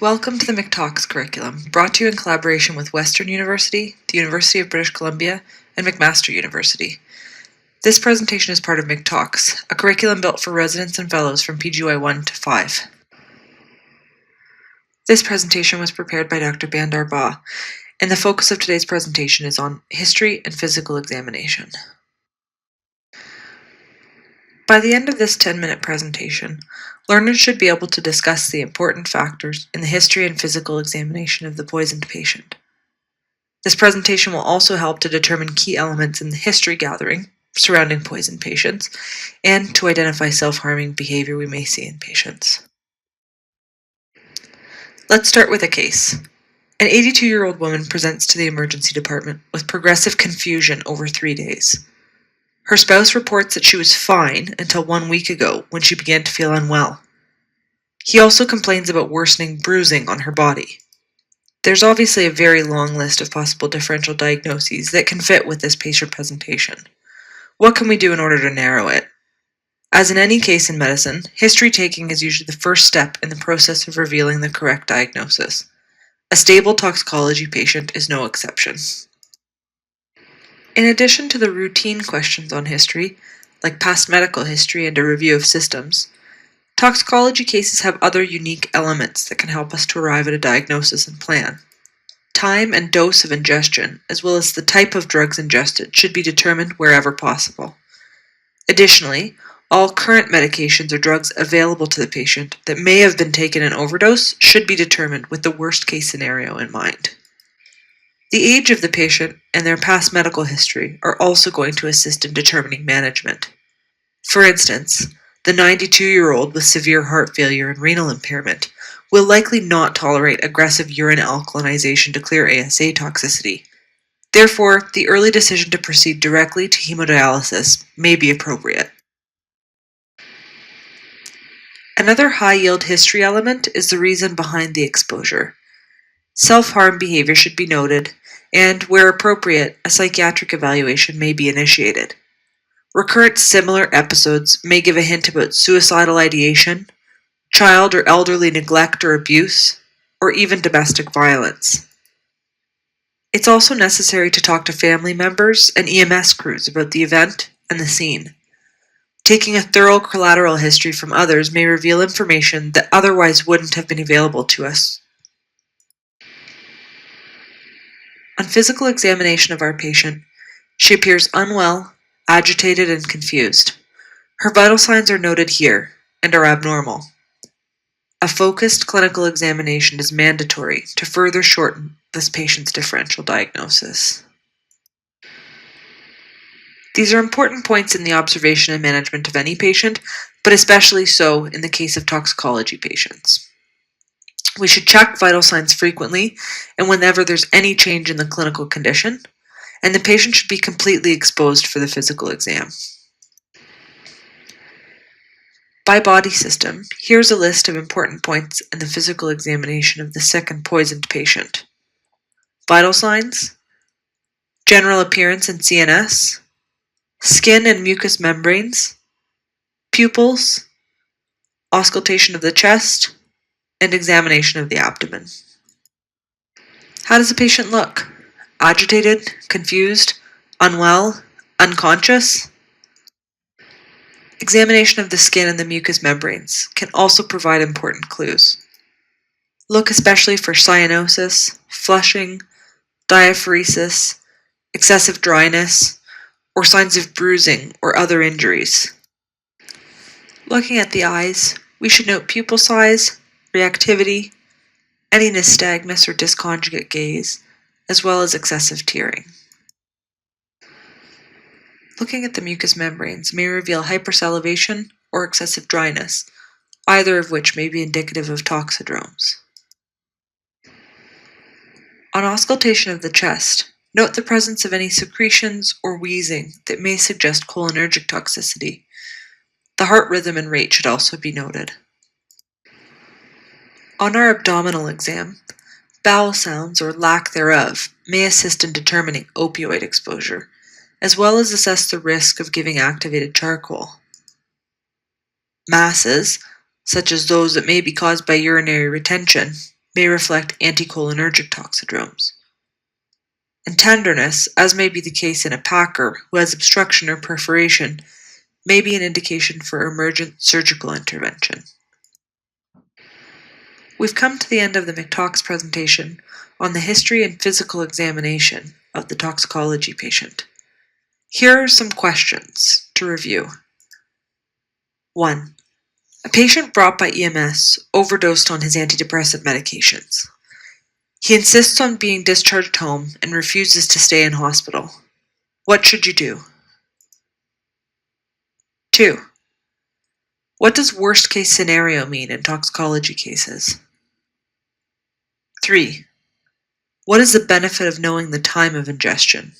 Welcome to the McTox Curriculum, brought to you in collaboration with Western University, the University of British Columbia, and McMaster University. This presentation is part of McTox, a curriculum built for residents and fellows from PGY 1 to 5. This presentation was prepared by Dr. Bandar Ba, and the focus of today's presentation is on history and physical examination. By the end of this 10-minute presentation, learners should be able to discuss the important factors in the history and physical examination of the poisoned patient. This presentation will also help to determine key elements in the history gathering surrounding poisoned patients and to identify self-harming behavior we may see in patients. Let's start with a case. An 82-year-old woman presents to the emergency department with progressive confusion over 3 days. Her spouse reports that she was fine until 1 week ago when she began to feel unwell. He also complains about worsening bruising on her body. There's obviously a very long list of possible differential diagnoses that can fit with this patient presentation. What can we do in order to narrow it? As in any case in medicine, history taking is usually the first step in the process of revealing the correct diagnosis. A stable toxicology patient is no exception. In addition to the routine questions on history, like past medical history and a review of systems, toxicology cases have other unique elements that can help us to arrive at a diagnosis and plan. Time and dose of ingestion, as well as the type of drugs ingested, should be determined wherever possible. Additionally, all current medications or drugs available to the patient that may have been taken in overdose should be determined with the worst-case scenario in mind. The age of the patient and their past medical history are also going to assist in determining management. For instance, the 92-year-old with severe heart failure and renal impairment will likely not tolerate aggressive urine alkalinization to clear ASA toxicity. Therefore, the early decision to proceed directly to hemodialysis may be appropriate. Another high-yield history element is the reason behind the exposure. Self-harm behavior should be noted, and, where appropriate, a psychiatric evaluation may be initiated. Recurrent similar episodes may give a hint about suicidal ideation, child or elderly neglect or abuse, or even domestic violence. It's also necessary to talk to family members and EMS crews about the event and the scene. Taking a thorough collateral history from others may reveal information that otherwise wouldn't have been available to us. On physical examination of our patient, she appears unwell, agitated, and confused. Her vital signs are noted here and are abnormal. A focused clinical examination is mandatory to further shorten this patient's differential diagnosis. These are important points in the observation and management of any patient, but especially so in the case of toxicology patients. We should check vital signs frequently and whenever there's any change in the clinical condition, and the patient should be completely exposed for the physical exam. By body system, here's a list of important points in the physical examination of the sick and poisoned patient. Vital signs, general appearance and CNS, skin and mucous membranes, pupils, auscultation of the chest, and examination of the abdomen. How does the patient look? Agitated, confused, unwell, unconscious? Examination of the skin and the mucous membranes can also provide important clues. Look especially for cyanosis, flushing, diaphoresis, excessive dryness, or signs of bruising or other injuries. Looking at the eyes, we should note pupil size, reactivity, any nystagmus or disconjugate gaze, as well as excessive tearing. Looking at the mucous membranes may reveal hypersalivation or excessive dryness, either of which may be indicative of toxidromes. On auscultation of the chest, note the presence of any secretions or wheezing that may suggest cholinergic toxicity. The heart rhythm and rate should also be noted. On our abdominal exam, bowel sounds or lack thereof may assist in determining opioid exposure, as well as assess the risk of giving activated charcoal. Masses, such as those that may be caused by urinary retention, may reflect anticholinergic toxidromes. And tenderness, as may be the case in a packer who has obstruction or perforation, may be an indication for emergent surgical intervention. We've come to the end of the McTox presentation on the history and physical examination of the toxicology patient. Here are some questions to review. 1. A patient brought by EMS overdosed on his antidepressant medications. He insists on being discharged home and refuses to stay in hospital. What should you do? 2. What does worst case scenario mean in toxicology cases? 3. What is the benefit of knowing the time of ingestion?